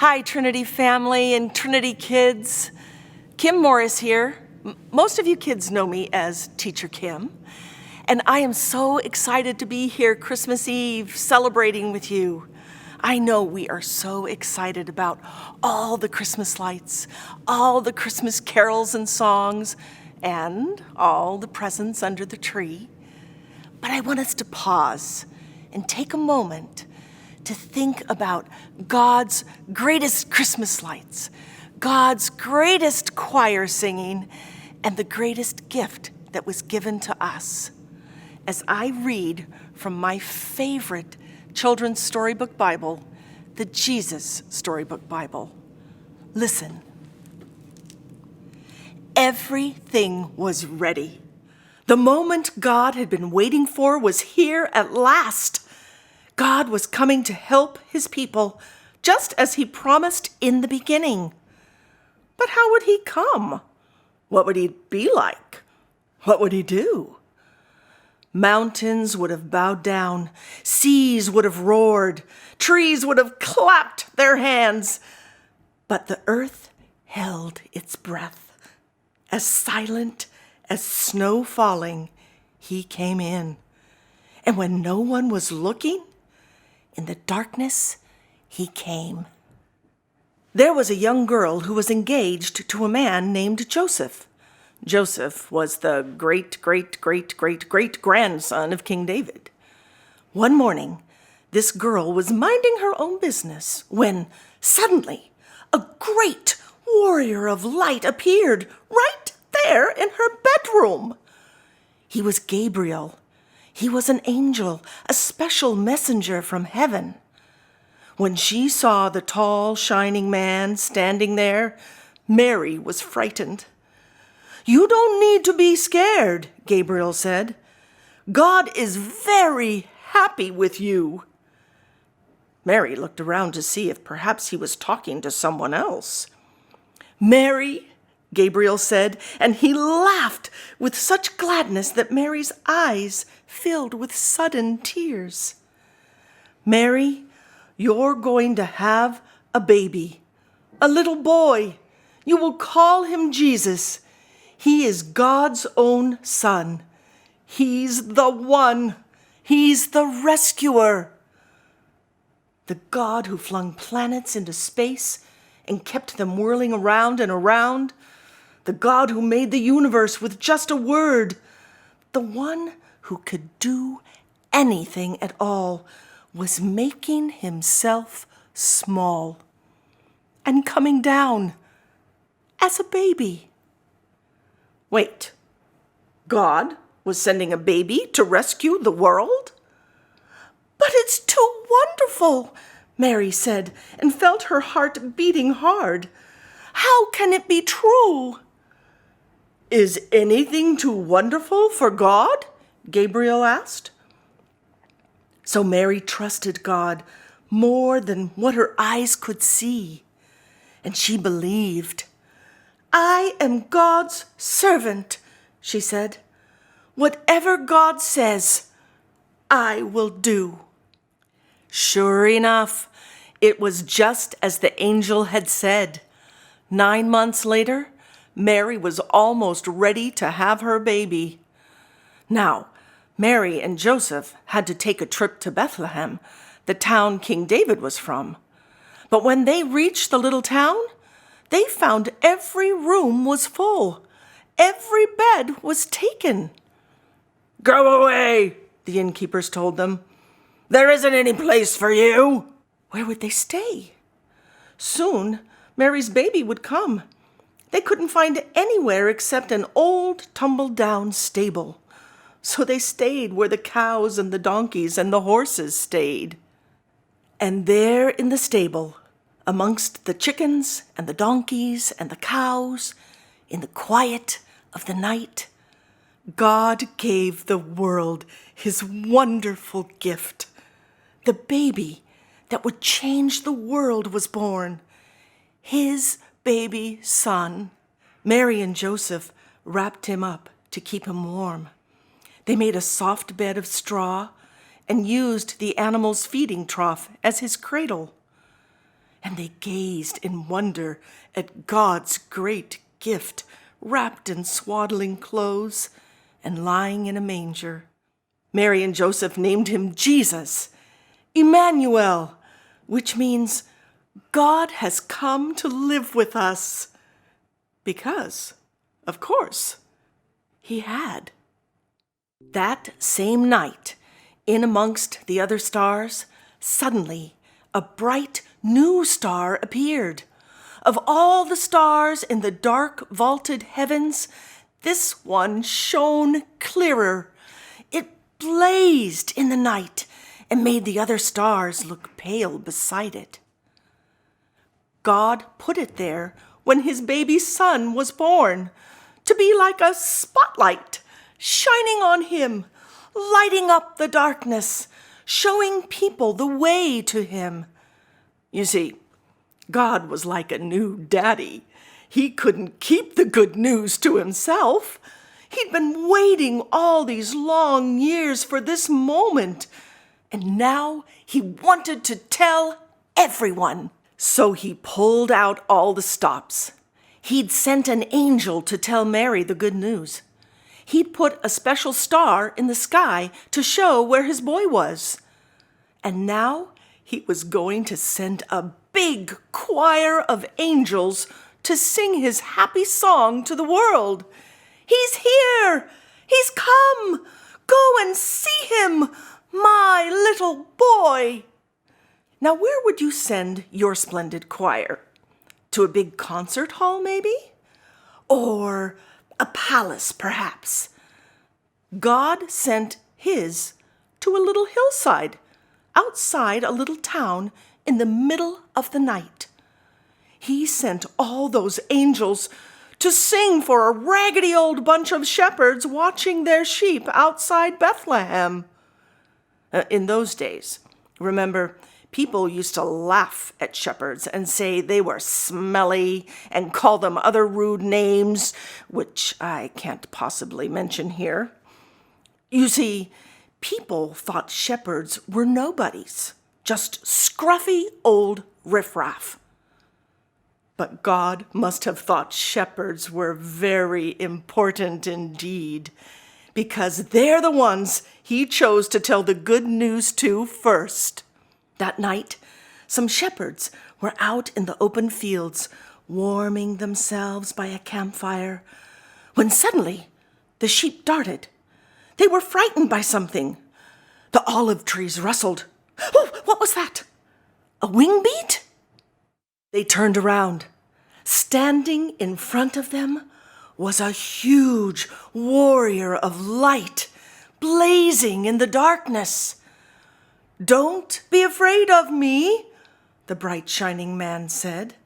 Hi, Trinity family and Trinity kids. Kim Morris here. Most of you kids know me as Teacher Kim, and I am so excited to be here Christmas Eve celebrating with you. I know we are so excited about all the Christmas lights, all the Christmas carols and songs, and all the presents under the tree. But I want us to pause and take a moment to think about God's greatest Christmas lights, God's greatest choir singing, and the greatest gift that was given to us. As I read from my favorite children's storybook Bible, the Jesus Storybook Bible. Listen. Everything was ready. The moment God had been waiting for was here at last. God was coming to help his people, just as he promised in the beginning. But how would he come? What would he be like? What would he do? Mountains would have bowed down, seas would have roared, trees would have clapped their hands, but the earth held its breath. As silent as snow falling, he came in. And when no one was looking, in the darkness, he came. There was a young girl who was engaged to a man named Joseph. Joseph was the great-great-great-great-great-grandson of King David. One morning, this girl was minding her own business when suddenly a great warrior of light appeared right there in her bedroom. He was Gabriel. He was an angel, a special messenger from heaven. When she saw the tall, shining man standing there, Mary was frightened. "You don't need to be scared," Gabriel said. "God is very happy with you." Mary looked around to see if perhaps he was talking to someone else. "Mary," Gabriel said, and he laughed with such gladness that Mary's eyes filled with sudden tears. "Mary, you're going to have a baby, a little boy. You will call him Jesus. He is God's own son. He's the one. He's the rescuer. The God who flung planets into space and kept them whirling around and around. The God who made the universe with just a word. The one who could do anything at all was making himself small and coming down as a baby." Wait, God was sending a baby to rescue the world? "But it's too wonderful," Mary said, and felt her heart beating hard. "How can it be true?" "Is anything too wonderful for God?" Gabriel asked. So Mary trusted God more than what her eyes could see, and she believed. "I am God's servant," she said. "Whatever God says, I will do." Sure enough, it was just as the angel had said. 9 months later, Mary was almost ready to have her baby. Now, Mary and Joseph had to take a trip to Bethlehem, the town King David was from. But when they reached the little town, they found every room was full. Every bed was taken. "Go away," the innkeepers told them. "There isn't any place for you." Where would they stay? Soon, Mary's baby would come. They couldn't find anywhere except an old, tumble-down stable. So they stayed where the cows and the donkeys and the horses stayed. And there in the stable, amongst the chickens and the donkeys and the cows, in the quiet of the night, God gave the world his wonderful gift. The baby that would change the world was born. His baby son. Mary and Joseph wrapped him up to keep him warm. They made a soft bed of straw and used the animal's feeding trough as his cradle. and they gazed in wonder at God's great gift, wrapped in swaddling clothes and lying in a manger. Mary and Joseph named him Jesus, Emmanuel, which means God has come to live with us. Because, of course, he had. That same night, in amongst the other stars, suddenly a bright new star appeared. Of all the stars in the dark vaulted heavens, this one shone clearer. It blazed in the night and made the other stars look pale beside it. God put it there when his baby son was born, to be like a spotlight shining on him, lighting up the darkness, showing people the way to him. You see, God was like a new daddy. He couldn't keep the good news to himself. He'd been waiting all these long years for this moment, and now he wanted to tell everyone. So he pulled out all the stops. He'd sent an angel to tell Mary the good news. He'd put a special star in the sky to show where his boy was. And now he was going to send a big choir of angels to sing his happy song to the world. He's here! He's come! Go and see him, my little boy! Now, where would you send your splendid choir? To a big concert hall, maybe? Or a palace, perhaps? God sent his to a little hillside, outside a little town in the middle of the night. He sent all those angels to sing for a raggedy old bunch of shepherds watching their sheep outside Bethlehem. In those days, remember, people used to laugh at shepherds and say they were smelly and call them other rude names, which I can't possibly mention here. You see, people thought shepherds were nobodies, just scruffy old riffraff. But God must have thought shepherds were very important indeed, because they're the ones he chose to tell the good news to first. That night, some shepherds were out in the open fields, warming themselves by a campfire, when suddenly the sheep darted. They were frightened by something. The olive trees rustled. Oh, what was that? A wing beat? They turned around. Standing in front of them was a huge warrior of light, blazing in the darkness. "Don't be afraid of me," the bright shining man said.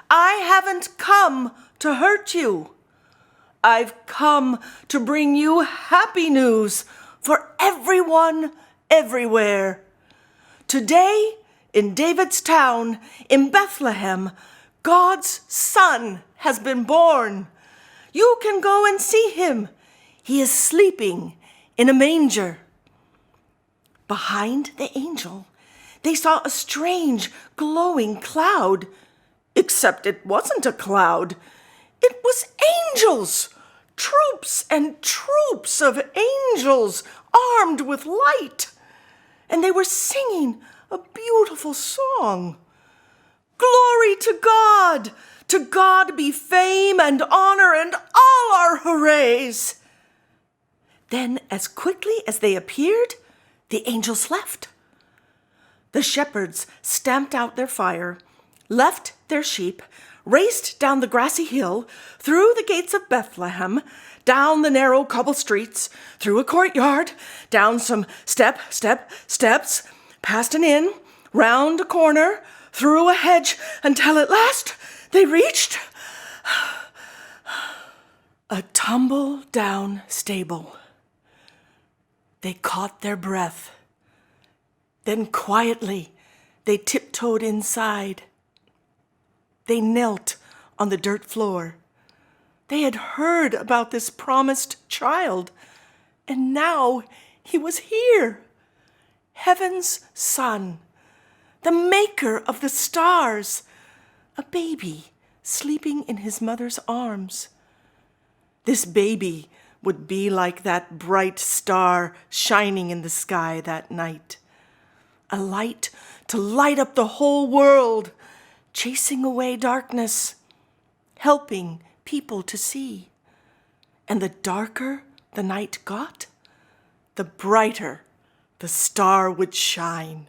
"I haven't come to hurt you. I've come to bring you happy news for everyone, everywhere. Today, in David's town, in Bethlehem, God's Son has been born. You can go and see him. He is sleeping in a manger." Behind the angel, they saw a strange, glowing cloud. Except it wasn't a cloud. It was angels, troops and troops of angels armed with light. And they were singing a beautiful song. "Glory to God! To God be fame and honor and all our hoorays!" Then, as quickly as they appeared, the angels left. The shepherds stamped out their fire, left their sheep, raced down the grassy hill, through the gates of Bethlehem, down the narrow cobble streets, through a courtyard, down some steps, past an inn, round a corner, through a hedge, until at last they reached a tumble-down stable. They caught their breath. Then quietly, they tiptoed inside. They knelt on the dirt floor. They had heard about this promised child, and now he was here, Heaven's Son, the maker of the stars, a baby sleeping in his mother's arms. This baby would be like that bright star shining in the sky that night, a light to light up the whole world, chasing away darkness, helping people to see. And the darker the night got, the brighter the star would shine.